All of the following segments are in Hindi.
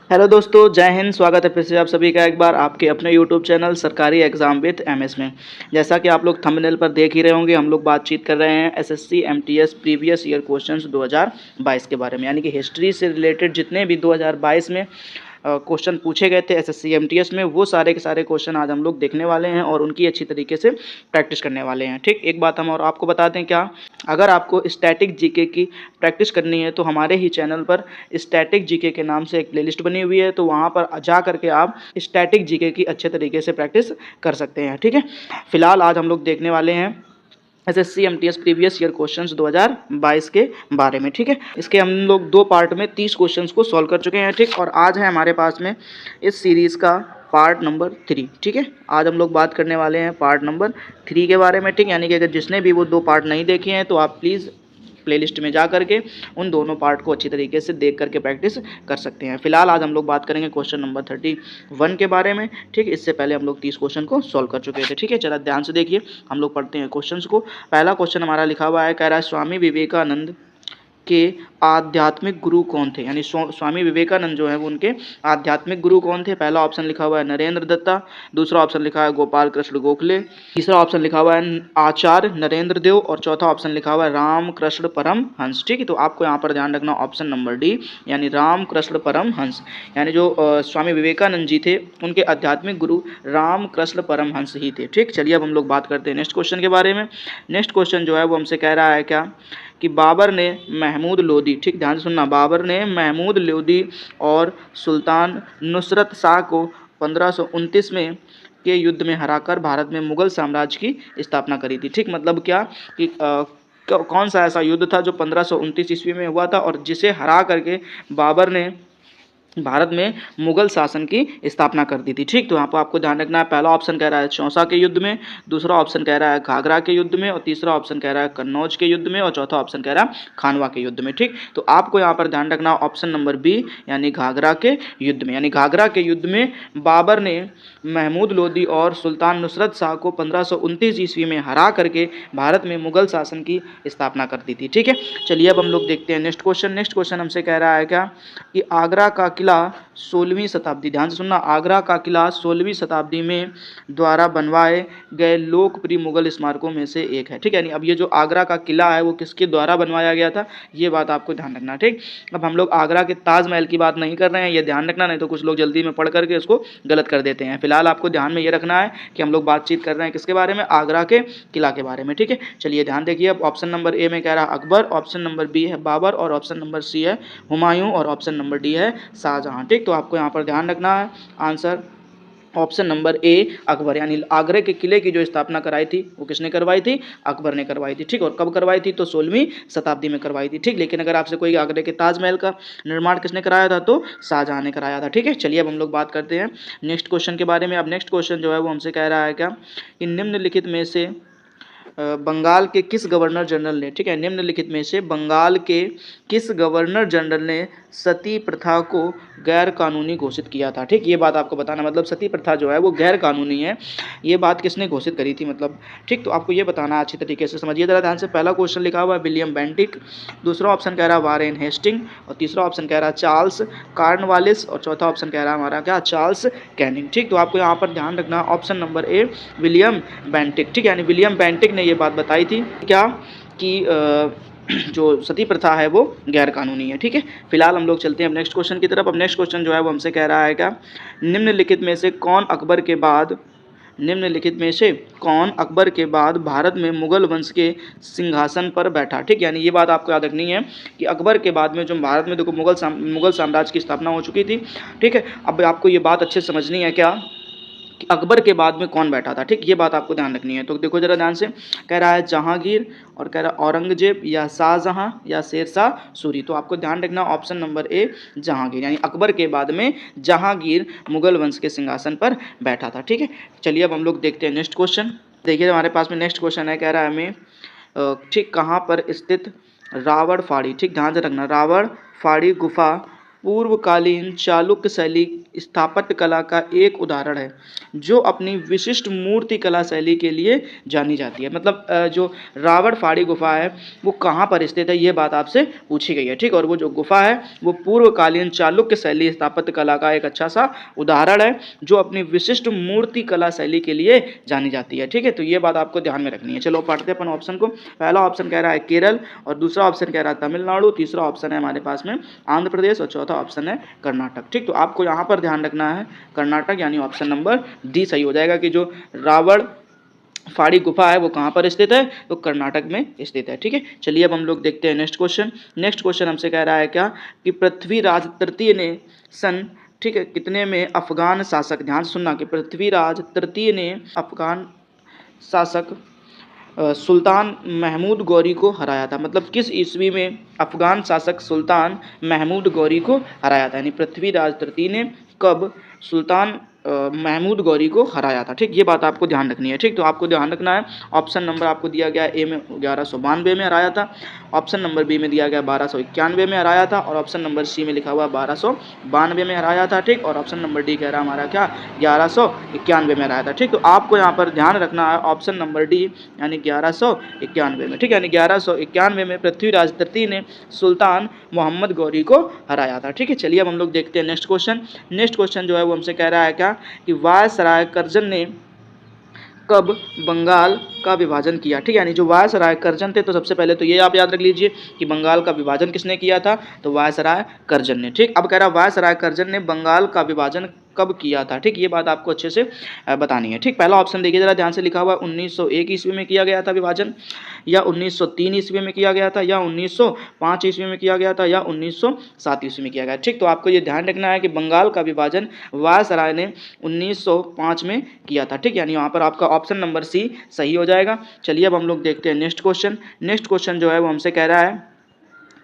हेलो दोस्तों, जय हिंद। स्वागत है फिर से आप सभी का एक बार आपके अपने यूट्यूब चैनल सरकारी एग्जाम विद एमएस में। जैसा कि आप लोग थंबनेल पर देख ही रहे होंगे, हम लोग बातचीत कर रहे हैं SSC MTS previous year questions 2022 के बारे में, यानी कि हिस्ट्री से रिलेटेड जितने भी 2022 में क्वेश्चन पूछे गए थे एसएससी एमटीएस में, वो सारे के सारे क्वेश्चन आज हम लोग देखने वाले हैं और उनकी अच्छी तरीके से प्रैक्टिस करने वाले हैं। ठीक, एक बात हम और आपको बता दें, क्या अगर आपको स्टैटिक जीके की प्रैक्टिस करनी है तो हमारे ही चैनल पर स्टैटिक जीके के नाम से एक प्लेलिस्ट बनी हुई है, तो वहाँ पर जा करके आप स्टैटिक जीके की अच्छे तरीके से प्रैक्टिस कर सकते हैं। ठीक है, फिलहाल आज हम लोग देखने वाले हैं SSC MTS previous year questions 2022 के बारे में। ठीक है, इसके हम लोग दो पार्ट में 30 क्वेश्चंस को सॉल्व कर चुके हैं। ठीक, और आज है हमारे पास में इस सीरीज़ का पार्ट नंबर 3। ठीक है, आज हम लोग बात करने वाले हैं पार्ट नंबर 3 के बारे में। ठीक, यानी कि अगर जिसने भी वो दो पार्ट नहीं देखे हैं तो आप प्लीज़ प्लेलिस्ट में जा करके उन दोनों पार्ट को अच्छी तरीके से देख करके प्रैक्टिस कर सकते हैं। फिलहाल आज हम लोग बात करेंगे क्वेश्चन नंबर 31 के बारे में। ठीक, इससे पहले हम लोग 30 क्वेश्चन को सॉल्व कर चुके थे। ठीक है, जरा ध्यान से देखिए, हम लोग पढ़ते हैं क्वेश्चंस को। पहला क्वेश्चन हमारा लिखा हुआ है, कह रहा है स्वामी विवेकानंद के आध्यात्मिक गुरु कौन थे, यानी स्वामी विवेकानंद जो है वो उनके आध्यात्मिक गुरु कौन थे। पहला ऑप्शन लिखा हुआ है नरेंद्र दत्ता, दूसरा ऑप्शन लिखा है गोपाल कृष्ण गोखले, तीसरा ऑप्शन लिखा हुआ है आचार्य नरेंद्र देव और चौथा ऑप्शन लिखा हुआ है राम कृष्ण परमहंस। ठीक है, तो आपको यहाँ पर ध्यान रखना ऑप्शन नंबर डी, यानी राम कृष्ण परमहंस, यानी जो स्वामी विवेकानंद जी थे उनके आध्यात्मिक गुरु राम कृष्ण परमहंस ही थे। ठीक, चलिए अब हम लोग बात करते हैं नेक्स्ट क्वेश्चन के बारे में। नेक्स्ट क्वेश्चन जो है वो हमसे कह रहा है क्या कि बाबर ने महमूद लोदी, ठीक ध्यान से सुनना, बाबर ने महमूद लोदी और सुल्तान नुसरत शाह को 1529 में के युद्ध में हराकर भारत में मुगल साम्राज्य की स्थापना करी थी। ठीक, मतलब क्या कि कौन सा ऐसा युद्ध था जो 1529 ईस्वी में हुआ था और जिसे हरा करके बाबर ने भारत में मुगल शासन की स्थापना कर दी थी। ठीक, तो यहाँ पर आपको ध्यान रखना है, पहला ऑप्शन कह रहा है चौसा के युद्ध में, दूसरा ऑप्शन कह रहा है घाघरा के युद्ध में और तीसरा ऑप्शन कह रहा है कन्नौज के युद्ध में और चौथा ऑप्शन कह रहा है खानवा के युद्ध में। ठीक, तो आपको यहाँ पर ध्यान रखना ऑप्शन नंबर बी, यानी घाघरा के युद्ध में, यानी घाघरा के युद्ध में बाबर ने महमूद लोदी और सुल्तान नुसरत शाह को 1529 ईस्वी में हरा करके भारत में मुगल शासन की स्थापना कर दी थी। ठीक है, चलिए अब हम लोग देखते हैं नेक्स्ट क्वेश्चन। नेक्स्ट क्वेश्चन हमसे कह रहा है क्या कि आगरा का किला 16वीं शताब्दी, ध्यान से सुनना, आगरा का किला 16वीं शताब्दी में द्वारा बनवाए गए लोकप्रिय मुगल स्मारकों में से एक है। ठीक है, यानी अब ये जो आगरा का किला है वो किसके द्वारा बनवाया गया था, ये बात आपको ध्यान रखना। ठीक, अब हम लोग आगरा के ताजमहल की बात नहीं कर रहे हैं, ये ध्यान रखना, नहीं तो कुछ लोग जल्दी में पढ़ करके इसको गलत कर देते हैं। फिलहाल आपको ध्यान में ये रखना है कि हम लोग बातचीत कर रहे हैं किसके बारे में, आगरा के किला के बारे में। ठीक है, चलिए ध्यान देखिए, अब ऑप्शन नंबर ए में कह रहा है अकबर, ऑप्शन नंबर बी है बाबर और ऑप्शन नंबर सी है हुमायूं और ऑप्शन नंबर डी है शाहजहां। ठीक, तो आपको यहाँ पर ध्यान रखना है, आंसर ऑप्शन नंबर ए अकबर, यानी आगरे के किले की जो स्थापना कराई थी वो किसने करवाई थी, अकबर ने करवाई थी। ठीक, और कब करवाई थी, तो 16वीं शताब्दी में करवाई थी। ठीक, लेकिन अगर आपसे कोई आगरे के ताजमहल का निर्माण किसने कराया था, तो शाहजहां ने कराया था। ठीक है, चलिए अब हम लोग बात करते हैं नेक्स्ट क्वेश्चन के बारे में। अब नेक्स्ट क्वेश्चन जो है वो हमसे कह रहा है क्या कि निम्नलिखित में से बंगाल के किस गवर्नर जनरल ने, ठीक है, निम्नलिखित में से बंगाल के किस गवर्नर जनरल ने सती प्रथा को गैर कानूनी घोषित किया था। ठीक, ये बात आपको बताना, मतलब सती प्रथा जो है वो गैर कानूनी है, ये बात किसने घोषित करी थी मतलब। ठीक, तो आपको ये बताना अच्छी तरीके से, समझिए जरा ध्यान से। पहला क्वेश्चन लिखा हुआ है विलियम बेंटिक, दूसरा ऑप्शन कह रहा है वारेन हेस्टिंग और तीसरा ऑप्शन कह रहा है चार्ल्स कार्नवालिस और चौथा ऑप्शन कह रहा है हमारा क्या, चार्ल्स कैनिंग। ठीक, तो आपको यहाँ पर ध्यान रखना option number A William Bentinck. ठीक, यानी विलियम बेंटिक ने ये बात बताई थी क्या कि जो सती प्रथा है वो गैर कानूनी है। ठीक है, फिलहाल हम लोग चलते हैं अब नेक्स्ट क्वेश्चन की तरफ। अब नेक्स्ट क्वेश्चन जो है वो हमसे कह रहा है क्या, निम्नलिखित में से कौन अकबर के बाद, निम्नलिखित में से कौन अकबर के बाद भारत में मुगल वंश के सिंहासन पर बैठा। ठीक, यानी ये बात आपको याद रखनी है कि अकबर के बाद में जो भारत में देखो मुगल साम्राज्य की स्थापना हो चुकी थी। ठीक है, अब आपको ये बात अच्छे से समझनी है क्या कि अकबर के बाद में कौन बैठा था। ठीक, ये बात आपको ध्यान रखनी है। तो देखो जरा ध्यान से, कह रहा है जहांगीर और कह रहा है औरंगजेब या शाहजहां या शेरशाह सूरी। तो आपको ध्यान रखना ऑप्शन नंबर ए जहांगीर, यानी अकबर के बाद में जहांगीर मुगल वंश के सिंहासन पर बैठा था। ठीक है, चलिए अब हम लोग देखते हैं नेक्स्ट क्वेश्चन। देखिए हमारे पास में नेक्स्ट क्वेश्चन है, कह रहा है हमें ठीक कहाँ पर स्थित रावण फाड़ी, ठीक ध्यान से रखना, रावण फाड़ी गुफा पूर्वकालीन चालुक्य शैली स्थापत्य कला का एक उदाहरण है जो अपनी विशिष्ट मूर्ति कला शैली के लिए जानी जाती है। मतलब जो रावणफाड़ी गुफा है वो कहाँ पर स्थित है, ये बात आपसे पूछी गई है। ठीक, और वो जो गुफा है वो पूर्वकालीन चालुक्य शैली स्थापत्य कला का एक अच्छा सा उदाहरण है जो अपनी विशिष्ट मूर्ति कला शैली के लिए जानी जाती है। ठीक है, तो ये बात आपको ध्यान में रखनी है। चलो पढ़ते अपन ऑप्शन को। पहला ऑप्शन कह रहा है केरल, और दूसरा ऑप्शन कह रहा है तमिलनाडु, तीसरा ऑप्शन है हमारे पास में आंध्र प्रदेश, और चौथा ऑप्शन है कर्नाटक। ठीक, तो आपको यहाँ पर ध्यान रखना है कर्नाटक, यानी ऑप्शन नंबर डी सही हो जाएगा कि जो रावण फाड़ी गुफा है वो कहाँ पर स्थित है, तो कर्नाटक में स्थित है। ठीक है, चलिए अब हम लोग देखते हैं नेक्स्ट क्वेश्चन। नेक्स्ट क्वेश्चन हमसे कह रहा है क्या कि पृथ्वीराज तृतीय ने सन, ठीक है, कितने में अफगान शासक, ध्यान से सुनना, कि पृथ्वीराज तृतीय ने अफगान शासक सुल्तान महमूद गौरी को हराया था। मतलब किस ईस्वी में अफगान शासक सुल्तान महमूद गौरी को हराया था, यानी पृथ्वीराज तृतीय ने कब सुल्तान महमूद गौरी को हराया था। ठीक, ये बात आपको ध्यान रखनी है। ठीक, तो आपको ध्यान रखना है ऑप्शन नंबर आपको दिया गया ए में 1192 में हराया था, ऑप्शन नंबर बी में दिया गया 1291 में हराया था, और ऑप्शन नंबर सी में लिखा हुआ 1292 में हराया था। ठीक, और ऑप्शन नंबर डी कह रहा हमारा क्या 1191 में हराया था। ठीक, तो आपको यहाँ पर ध्यान रखना है ऑप्शन नंबर डी यानी 1191 में। ठीक, यानी 1191 में पृथ्वीराज तृतीय ने सुल्तान मोहम्मद गौरी को हराया था। ठीक है, चलिए अब हम लोग देखते हैं नेक्स्ट क्वेश्चन। नेक्स्ट क्वेश्चन जो है वो हमसे कह रहा है क्या कि वायसराय करजन ने कब बंगाल का विभाजन किया। ठीक है, यानी जो वायसराय करजन थे, तो सबसे पहले तो ये आप याद रख लीजिए कि बंगाल का विभाजन किसने किया था, तो वायसराय करजन ने। ठीक, अब कह रहा वायसराय करजन ने बंगाल का विभाजन कब किया था। ठीक, ये बात आपको अच्छे से बतानी है। ठीक, पहला ऑप्शन देखिए जरा ध्यान से, लिखा हुआ 1901 ईस्वी में किया गया था विभाजन, या 1903 ईस्वी में किया गया था, या 1905 ईस्वी में किया गया था, या 1907 ईस्वी में किया गया। ठीक, तो आपको ये ध्यान रखना है कि बंगाल का विभाजन वायसराय ने 1905 में किया था। ठीक, यानी यहाँ पर आपका ऑप्शन नंबर सी सही हो जाएगा। चलिए अब हम लोग देखते हैं नेक्स्ट क्वेश्चन। नेक्स्ट क्वेश्चन जो है वो हमसे कह रहा है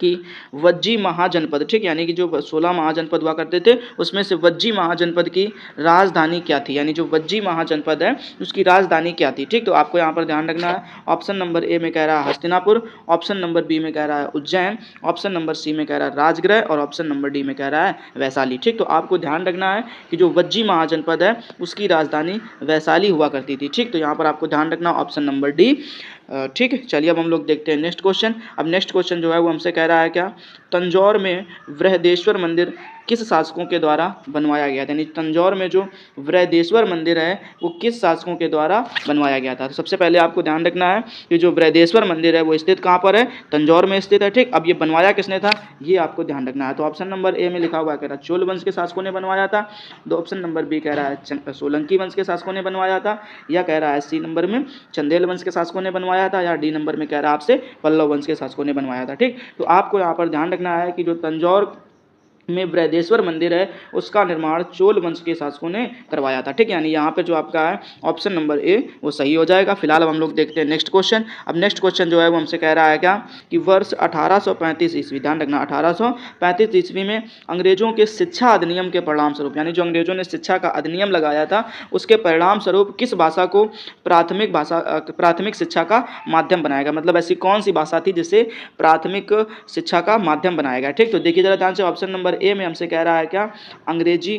कि वज्जी महाजनपद, ठीक, यानी कि जो 16 महाजनपद हुआ करते थे उसमें से वज्जी महाजनपद की राजधानी क्या थी, यानी जो वज्जी महाजनपद है उसकी राजधानी क्या थी। ठीक, तो आपको यहाँ पर ध्यान रखना है ऑप्शन नंबर ए में कह रहा है हस्तिनापुर, ऑप्शन नंबर बी में कह रहा है उज्जैन, ऑप्शन नंबर सी में कह रहा है राजगृह, और ऑप्शन नंबर डी में कह रहा है वैशाली। ठीक, तो आपको ध्यान रखना है कि जो वज्जी महाजनपद है उसकी राजधानी वैशाली हुआ करती थी। ठीक, तो यहाँ पर आपको ध्यान रखना ऑप्शन नंबर डी। ठीक है, चलिए अब हम लोग देखते हैं नेक्स्ट क्वेश्चन। अब नेक्स्ट क्वेश्चन जो है वो हमसे कह रहा है क्या तंजौर में बृहदेश्वर मंदिर किस शासकों के द्वारा बनवाया गया था, यानी तंजौर में जो बृहदेश्वर मंदिर है वो किस शासकों के द्वारा बनवाया गया था। तो सबसे पहले आपको ध्यान रखना है कि जो बृहदेश्वर मंदिर है वो स्थित कहाँ पर है, तंजौर में स्थित है। ठीक, अब ये बनवाया किसने था ये आपको ध्यान रखना है। तो ऑप्शन नंबर ए में लिखा हुआ कह रहा है चोल वंश के शासकों ने बनवाया था, दो ऑप्शन नंबर बी कह रहा है सोलंकी वंश के शासकों ने बनवाया था, या कह रहा है सी नंबर में चंदेल वंश के शासकों ने बनवाया था, या डी नंबर में कह रहा है आपसे पल्लव वंश के शासकों ने बनवाया था। ठीक, तो आपको यहाँ पर ध्यान रखना है कि जो तंजौर में बृहदेश्वर मंदिर है उसका निर्माण चोल वंश के शासकों ने करवाया था। ठीक, यानी यहाँ पे जो आपका है ऑप्शन नंबर ए वो सही हो जाएगा। फिलहाल अब हम लोग देखते हैं नेक्स्ट क्वेश्चन। अब नेक्स्ट क्वेश्चन जो है वो हमसे कह रहा है क्या कि वर्ष 1835 ईस्वी, ध्यान रखना 1835 ईस्वी में अंग्रेजों के शिक्षा अधिनियम के परिणाम स्वरूप, यानी जो अंग्रेजों ने शिक्षा का अधिनियम लगाया था उसके परिणाम स्वरूप किस भाषा को प्राथमिक शिक्षा का माध्यम बनाया गया। मतलब ऐसी कौन सी भाषा थी जिसे प्राथमिक शिक्षा का माध्यम बनाया गया। ठीक, तो देखिए जरा ध्यान से ऑप्शन नंबर ए में हमसे कह रहा है क्या अंग्रेजी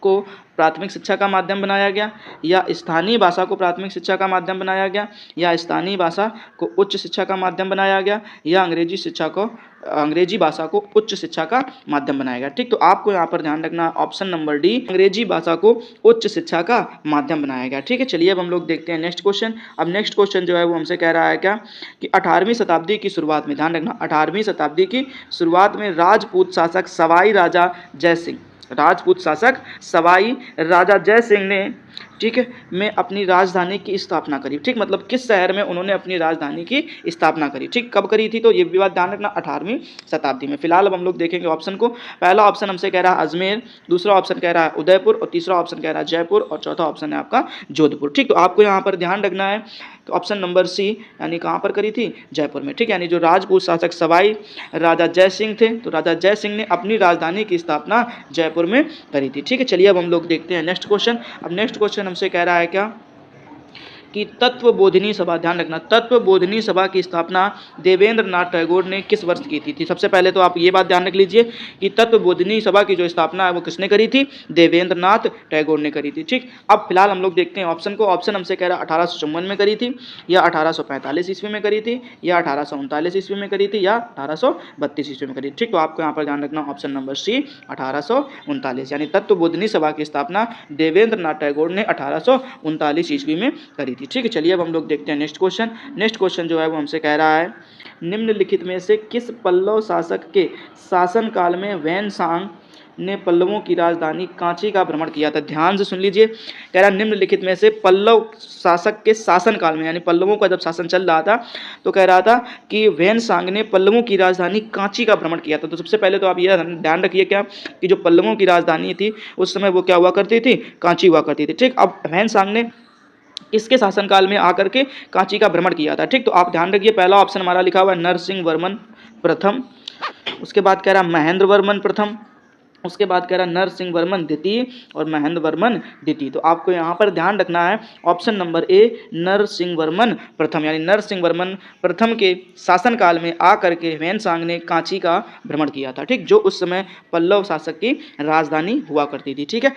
को प्राथमिक शिक्षा का माध्यम बनाया गया, या स्थानीय भाषा को प्राथमिक शिक्षा का माध्यम बनाया गया, या स्थानीय भाषा को उच्च शिक्षा का माध्यम बनाया गया, या अंग्रेजी भाषा को उच्च शिक्षा का माध्यम बनाया गया। ठीक, तो आपको यहाँ पर ध्यान रखना ऑप्शन नंबर डी अंग्रेजी भाषा को उच्च शिक्षा का माध्यम बनाया गया। ठीक है, चलिए अब हम लोग देखते हैं नेक्स्ट क्वेश्चन। अब नेक्स्ट क्वेश्चन जो है वो हमसे कह रहा है क्या कि 18वीं शताब्दी की शुरुआत में, ध्यान रखना 18वीं शताब्दी की शुरुआत में राजपूत शासक सवाई राजा जय सिंह ने, ठीक है, में अपनी राजधानी की स्थापना करी। ठीक, मतलब किस शहर में उन्होंने अपनी राजधानी की स्थापना करी। ठीक, कब करी थी, तो ये भी बात ध्यान रखना 18वीं शताब्दी में। फिलहाल अब हम लोग देखेंगे ऑप्शन को। पहला ऑप्शन हमसे कह रहा है अजमेर, दूसरा ऑप्शन कह रहा है उदयपुर, और तीसरा ऑप्शन कह रहा है जयपुर, और चौथा ऑप्शन है आपका जोधपुर। ठीक, तो आपको यहाँ पर ध्यान रखना है तो ऑप्शन नंबर सी, यानी कहाँ पर करी थी, जयपुर में। ठीक, यानी जो राजपूत शासक सवाई राजा जय सिंह थे, तो राजा जय सिंह ने अपनी राजधानी की स्थापना जयपुर में करी थी। ठीक है, चलिए अब हम लोग देखते हैं नेक्स्ट क्वेश्चन। अब नेक्स्ट क्वेश्चन हमसे कह रहा है क्या कि तत्वबोधिनी सभा, ध्यान रखना, तत्वबोधिनी सभा की स्थापना देवेंद्र नाथ टैगोर ने किस वर्ष की थी? सबसे पहले तो आप ये बात ध्यान रख लीजिए कि तत्वबोधिनी सभा की जो स्थापना है वो किसने करी थी? देवेंद्र नाथ टैगोर ने करी थी। ठीक, अब फिलहाल हम लोग देखते हैं ऑप्शन को। ऑप्शन हमसे कह रहा है 1854 में करी थी, या 1845 ईस्वी में करी थी, या 1839 ईस्वी में करी थी, या 1832 ईस्वी में करी थी। ठीक, तो आपको यहाँ पर ध्यान रखना ऑप्शन नंबर सी 1839, यानी तत्वबोधिनी सभा की स्थापना देवेंद्र नाथ टैगोर ने 1839 ईस्वी में करी थी। ठीक है, चलिए अब हम लोग देखते हैं नेक्स्ट क्वेश्चन। नेक्स्ट क्वेश्चन जो है वो हमसे कह रहा है निम्नलिखित में से किस पल्लव शासक के शासनकाल में वैनसांग ने पल्लवों की राजधानी कांची का भ्रमण किया था? ध्यान से सुन लीजिए, कह रहा निम्नलिखित में से पल्लव शासक के शासनकाल में, यानी पल्लवों का जब शासन चल रहा था तो कह रहा था कि वैनसांग ने पल्लवों की राजधानी कांची का भ्रमण किया था। तो सबसे पहले तो आप ये ध्यान रखिए क्या कि जो पल्लवों की राजधानी थी उस समय वो क्या हुआ करती थी? कांची हुआ करती थी। ठीक, अब वैनसांग ने किसके शासनकाल में आकर के कांची का भ्रमण किया था? ठीक, तो आप ध्यान रखिए, पहला ऑप्शन हमारा लिखा हुआ है नरसिंह वर्मन प्रथम, उसके बाद कह रहा महेंद्र वर्मन प्रथम, उसके बाद कह रहा नरसिंह वर्मन द्वितीय और महेंद्र वर्मन द्वितीय। तो आपको यहाँ पर ध्यान रखना है option number A Narasimha Varman प्रथम, यानी नरसिंह वर्मन प्रथम के शासनकाल में आकर के वैनसांग ने कांची का भ्रमण किया था। ठीक, जो उस समय पल्लव शासक की राजधानी हुआ करती थी। ठीक है,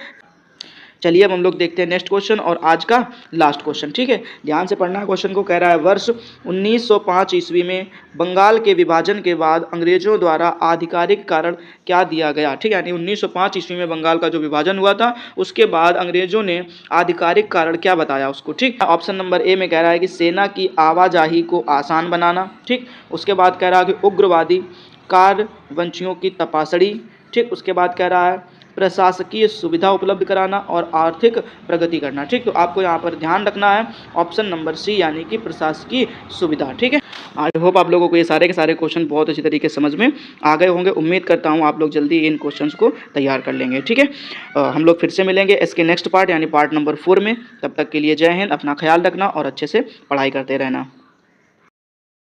चलिए अब हम लोग देखते हैं नेक्स्ट क्वेश्चन और आज का लास्ट क्वेश्चन। ठीक है, ध्यान से पढ़ना है क्वेश्चन को। कह रहा है वर्ष 1905 ईस्वी में बंगाल के विभाजन के बाद अंग्रेजों द्वारा आधिकारिक कारण क्या दिया गया? ठीक है, यानी 1905 ईस्वी में बंगाल का जो विभाजन हुआ था उसके बाद अंग्रेजों ने आधिकारिक कारण क्या बताया उसको? ठीक, ऑप्शन नंबर ए में कह रहा है कि सेना की आवाजाही को आसान बनाना। ठीक, उसके बाद कह रहा है कि उग्रवादी कार्यवंशियों की तपासड़ी। ठीक, उसके बाद कह रहा है प्रशासकीय सुविधा उपलब्ध कराना और आर्थिक प्रगति करना। ठीक, तो आपको यहाँ पर ध्यान रखना है ऑप्शन नंबर सी, यानी कि प्रशासकीय सुविधा। ठीक है, आई होप आप लोगों को ये सारे के सारे क्वेश्चन बहुत अच्छी तरीके से समझ में आ गए होंगे। उम्मीद करता हूँ आप लोग जल्दी इन क्वेश्चंस को तैयार कर लेंगे। ठीक है, हम लोग फिर से मिलेंगे इसके नेक्स्ट पार्ट यानी पार्ट नंबर 4 में। तब तक के लिए जय हिंद, अपना ख्याल रखना और अच्छे से पढ़ाई करते रहना।